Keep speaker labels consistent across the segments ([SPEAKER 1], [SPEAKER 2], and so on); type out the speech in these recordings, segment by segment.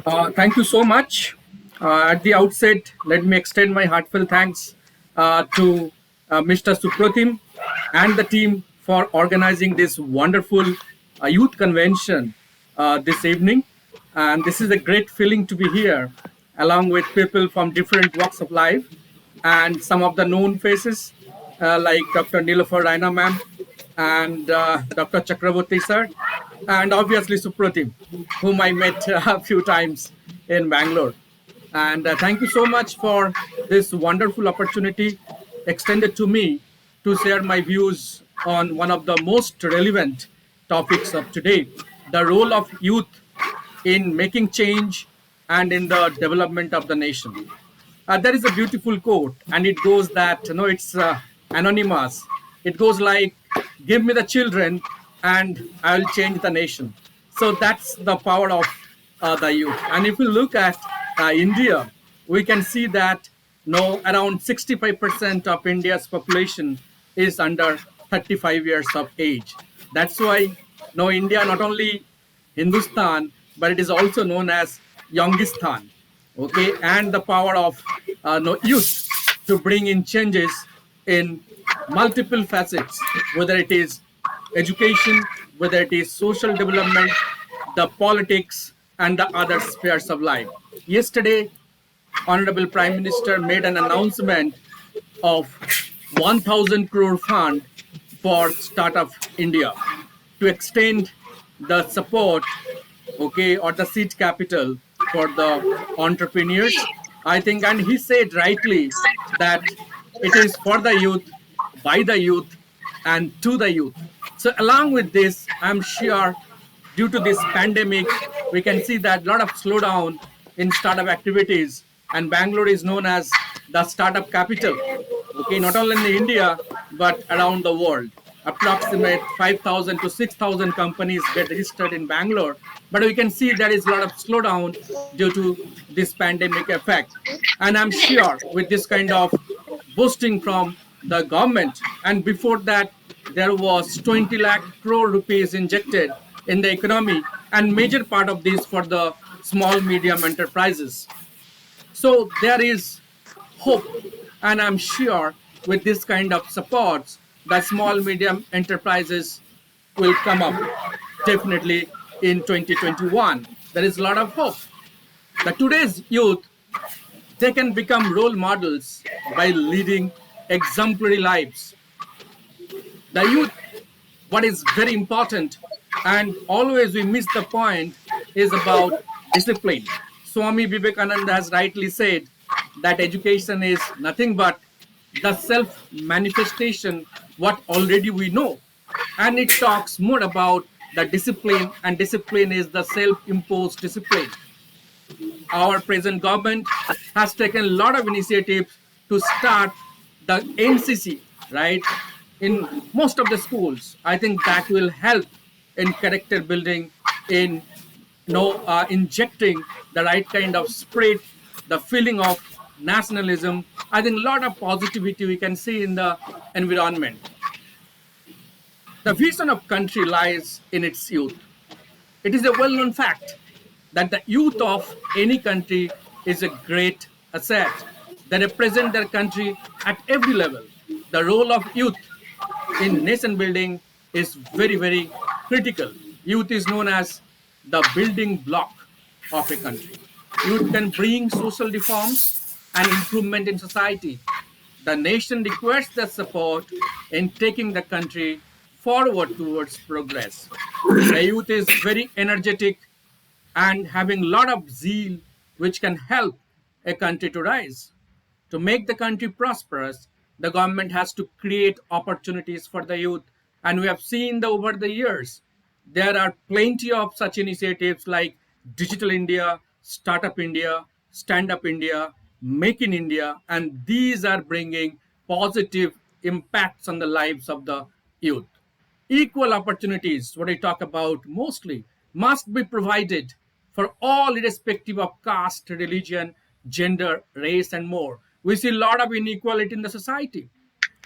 [SPEAKER 1] Thank you so much. At the outset, let me extend my heartfelt thanks to Mr. Supratim and the team for organizing this wonderful youth convention this evening. And this is a great feeling to be here, along with people from different walks of life and some of the known faces like Dr. Nilofar Raina ma'am and Dr. Chakraborty sir, and obviously Supratim, whom I met a few times in Bangalore. And thank you so much for this wonderful opportunity extended to me to share my views on one of the most relevant topics of today, the role of youth in making change and in the development of the nation. There is a beautiful quote, and it goes that, it's anonymous. It goes like, "Give me the children, and I will change the nation." So that's the power of the youth. And if we look at India, we can see that no, around 65% of India's population is under 35 years of age. That's why no, India not only Hindustan, but it is also known as Youngistan. Okay, and the power of no, youth to bring in changes in multiple facets, whether it is education, whether it is social development, the politics, and the other spheres of life. Yesterday, Honorable Prime Minister made an announcement of 1,000 crore fund for Startup India to extend the support, okay, or the seed capital for the entrepreneurs. I think, and he said rightly that it is for the youth, by the youth, and to the youth. So, along with this, I'm sure due to this pandemic, we can see that a lot of slowdown in startup activities, and Bangalore is known as the startup capital. Okay, not only in India but around the world. Approximate 5,000 to 6,000 companies get registered in Bangalore, but we can see there is a lot of slowdown due to this pandemic effect. And I'm sure with this kind of boosting from the government, and before that there was 20 lakh crore rupees injected in the economy, and major part of this for the small medium enterprises. So there is hope, and I'm sure with this kind of supports, the small medium enterprises will come up definitely in 2021. There is a lot of hope. The today's youth, they can become role models by leading exemplary lives. The youth, what is very important, and always we miss the point, is about discipline. Swami Vivekananda has rightly said that education is nothing but the self manifestation what already we know, and it talks more about the discipline, and discipline is the self imposed discipline. Our present government has taken a lot of initiatives to start the NCC, right, in most of the schools. I think that will help in character building, in injecting the right kind of spirit, the feeling of nationalism. I think a lot of positivity we can see in the environment. The vision of country lies in its youth. It is a well known fact that the youth of any country is a great asset. They represent their country at every level. The role of youth in nation building is very, very critical. Youth is known as the building block of a country. Youth can bring social reforms and improvement in society. The nation requires their support in taking the country forward towards progress. The youth is very energetic and having a lot of zeal which can help a country to rise. To make the country prosperous, the government has to create opportunities for the youth. And we have seen over the years, there are plenty of such initiatives like Digital India, Startup India, Stand Up India, Make in India, and these are bringing positive impacts on the lives of the youth. Equal opportunities, what I talk about mostly, must be provided for all irrespective of caste, religion, gender, race, and more. We see a lot of inequality in the society.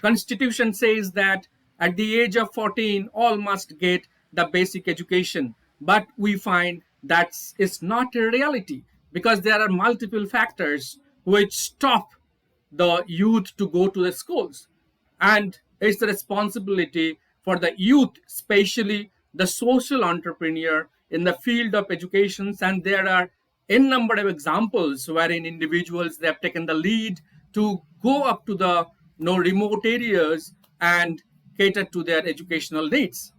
[SPEAKER 1] Constitution says that at the age of 14 all must get the basic education, but we find That's is not a reality, because there are multiple factors which stop the youth to go to the schools. And it's the responsibility for the youth, especially the social entrepreneur in the field of education. And there are n number of examples wherein individuals, they have taken the lead to go up to the remote areas and cater to their educational needs.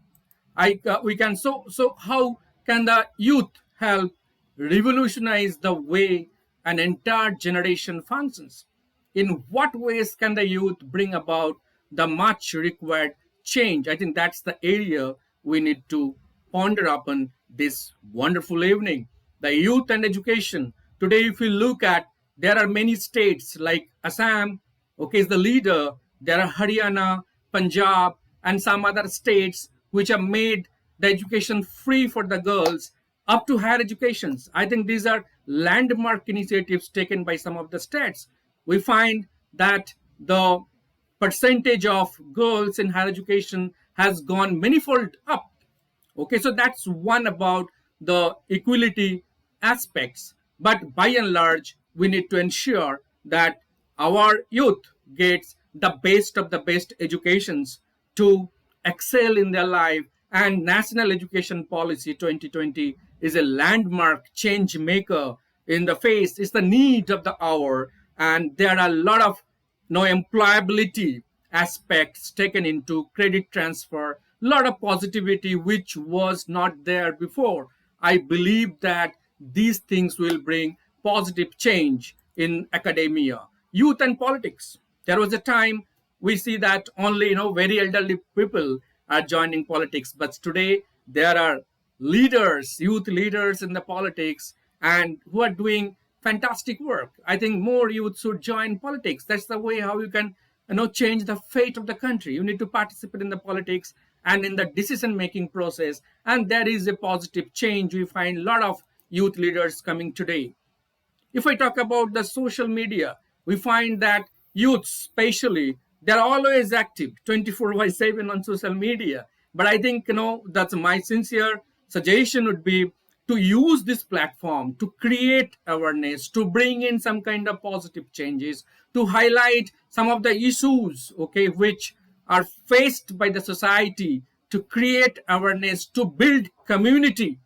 [SPEAKER 1] We can, so how can the youth help revolutionize the way an entire generation functions? In what ways can the youth bring about the much required change? I think that's the area we need to ponder upon this wonderful evening. The youth and education. Today, if you look at, there are many states like Assam, okay, is the leader. There are Haryana, Punjab, and some other states which have made the education free for the girls up to higher educations. I think these are landmark initiatives taken by some of the states. We find that the percentage of girls in higher education has gone manifold up. Okay, so that's one about the equality aspects. But by and large, we need to ensure that our youth gets the best of the best educations to excel in their life. And National Education Policy 2020 is a landmark change maker in the face. It's the need of the hour. And there are a lot of employability aspects taken into credit transfer, a lot of positivity which was not there before. I believe that these things will bring positive change in academia. Youth and politics. There was a time we see that only very elderly people are joining politics, but today there are leaders, youth leaders in the politics, and who are doing fantastic work. I think more youth should join politics. That's the way how you can change the fate of the country. You need to participate in the politics and in the decision making process, and there is a positive change. We find a lot of youth leaders coming today. If I talk about the social media, we find that youth, especially, they're always active 24 by 7 on social media. But I think, that's my sincere suggestion would be to use this platform to create awareness, to bring in some kind of positive changes, to highlight some of the issues, okay, which are faced by the society, to create awareness, to build community,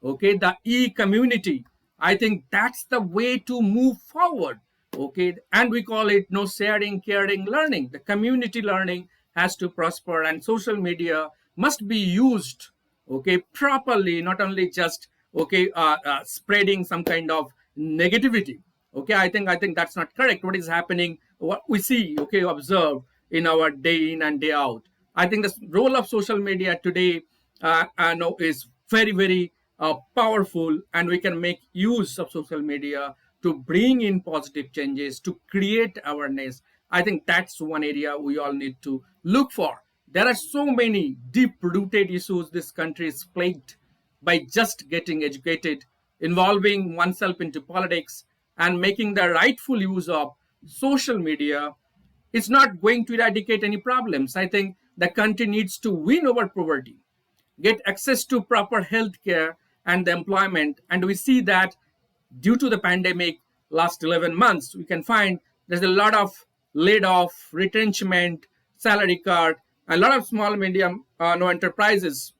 [SPEAKER 1] okay, the e-community. I think that's the way to move forward, okay, and we call it sharing, caring, learning. The community learning has to prosper, and social media must be used, okay, properly, not only just spreading some kind of negativity. Okay, I think that's not correct. What is happening, what we see, okay, observe in our day in and day out. I think the role of social media today I know is very, very powerful, and we can make use of social media to bring in positive changes, to create awareness. I think that's one area we all need to look for. There are so many deep rooted issues this country is plagued by just getting educated, involving oneself into politics, and making the rightful use of social media. It's not going to eradicate any problems. I think the country needs to win over poverty, get access to proper health care and the employment. And we see that due to the pandemic, last 11 months, we can find there's a lot of laid off, retrenchment, salary cut, a lot of small, medium, no enterprises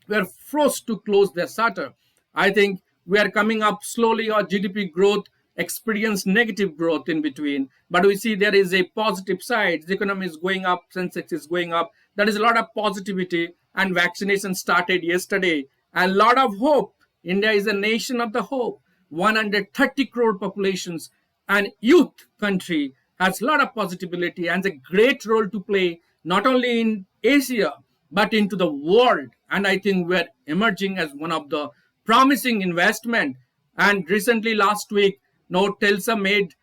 [SPEAKER 1] were forced to close their shutter. I think we are coming up slowly. Our GDP growth experienced negative growth in between, but we see there is a positive side. The economy is going up, Sensex is going up. There is a lot of positivity, and vaccination started yesterday. A lot of hope. India is a nation of the hope. 130 crore populations and youth country has a lot of possibility and a great role to play, not only in Asia but into the world. And I think we're emerging as one of the promising investment. And recently, last week, Telsa made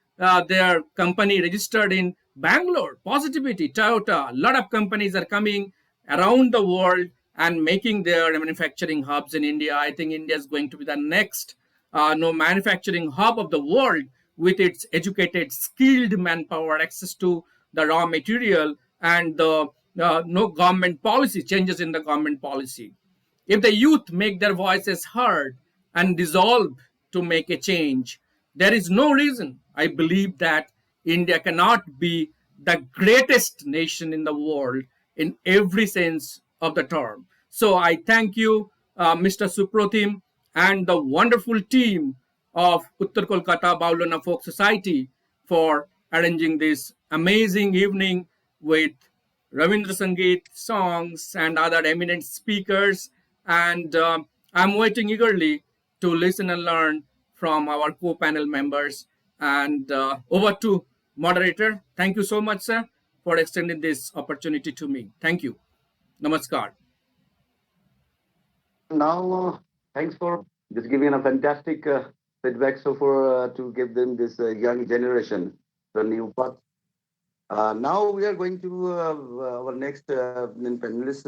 [SPEAKER 1] their company registered in Bangalore. Positivity, Toyota, a lot of companies are coming around the world and making their manufacturing hubs in India. I think India is going to be the next manufacturing hub of the world, with its educated, skilled manpower, access to the raw material, and the no government policy changes in the government policy. If the youth make their voices heard and resolve to make a change. There is no reason I believe that India cannot be the greatest nation in the world in every sense of the term. So I thank you, Mr. Supratim, and the wonderful team of Uttar Kolkata Baulana Folk Society for arranging this amazing evening with Ravindra Sangeet songs and other eminent speakers. And I'm waiting eagerly to listen and learn from our co-panel members. And over to moderator. Thank you so much, sir, for extending this opportunity to me. Thank you. Namaskar.
[SPEAKER 2] Now, thanks for just giving a fantastic feedback. So for to give them this young generation the new path. Now we are going to our next panelist.